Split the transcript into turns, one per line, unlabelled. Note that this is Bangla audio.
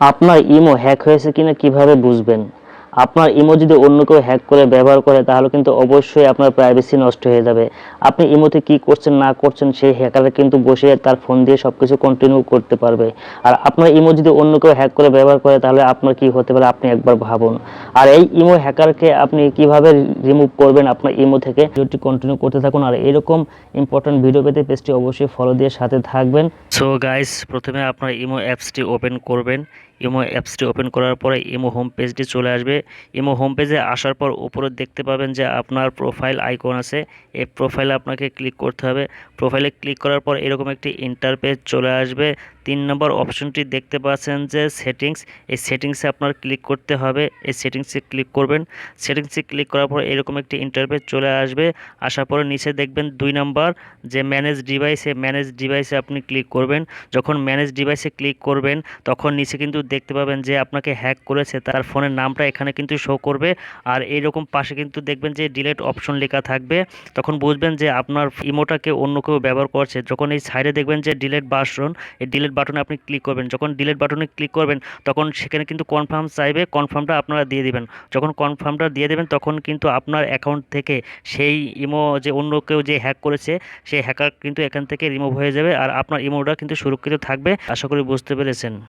আপনার ইমো হ্যাক হয়েছে কিনা কিভাবে বুঝবেন? আপনার ইমো যদি অন্য কেউ হ্যাক করে ব্যবহার করে তাহলে কিন্তু অবশ্যই আপনার প্রাইভেসি নষ্ট হয়ে যাবে। আপনি ইমোতে কি করছেন না করছেন সেই হ্যাকাররা কিন্তু বসে তার ফোন দিয়ে সবকিছু কন্টিনিউ করতে পারবে। আর আপনার ইমো যদি অন্য কেউ হ্যাক করে ব্যবহার করে তাহলে আপনার কি হতে পারে আপনি একবার ভাবুন। আর এই ইমো হ্যাকারকে আপনি কিভাবে রিমুভ করবেন আপনার ইমো থেকে, ভিডিওটি কন্টিনিউ করতে থাকুন। আর এরকম ইম্পর্টেন্ট ভিডিও পেতে পেজটি অবশ্যই ফলো দিয়ে সাথে থাকবেন। সো গাইস, প্রথমে আপনার ইমো অ্যাপসটি ওপেন করবেন। ইমো অ্যাপসটি ওপেন করার পরে ইমো হোম পেজটি চলে আসবে। ইমো হোম পেজে আসার পর উপরে দেখতে পাবেন যে আপনার প্রোফাইল আইকন আছে। এই প্রোফাইলে আপনাকে ক্লিক করতে হবে। প্রোফাইলে ক্লিক করার পর এরকম একটি ইন্টারপেজ চলে আসবে। 3 নম্বর অপশনটি দেখতে পাচ্ছেন যে সেটিংস, এই সেটিংসে আপনার ক্লিক করতে হবে। এই সেটিংসে ক্লিক করবেন। সেটিংসে ক্লিক করার পর এরকম একটি ইন্টারপেজ চলে আসবে। আসার পরে নিচে দেখবেন 2 নম্বর যে ম্যানেজ ডিভাইসে, ম্যানেজ ডিভাইসে আপনি ক্লিক করবেন। যখন ম্যানেজ ডিভাইসে ক্লিক করবেন তখন নিচে কিন্তু দেখতে পাবেন যে আপনাকে হ্যাক করেছে তার ফোনের নামটা এখানে কিন্তু শো করবে। আর এইরকম পাশে কিন্তু দেখবেন যে ডিলিট অপশন লেখা থাকবে। তখন বুঝবেন যে আপনার ইমোটাকে অন্য কেউ ব্যবহার করছে। যখন এই সাইডে দেখবেন যে ডিলিট বাটন, এই ডিলিট বাটনে আপনি ক্লিক করবেন। যখন ডিলিট বাটনে ক্লিক করবেন তখন সেখানে কিন্তু কনফার্ম চাইবে, কনফার্মটা আপনারা দিয়ে দিবেন। যখন কনফার্মটা দিয়ে দেবেন তখন কিন্তু আপনার অ্যাকাউন্ট থেকে সেই ইমো যে অন্য কেউ যে হ্যাক করেছে সেই হ্যাকার কিন্তু এখান থেকে রিমুভ হয়ে যাবে। আর আপনার ইমোটা কিন্তু সুরক্ষিত থাকবে। আশা করি বুঝতে পেরেছেন।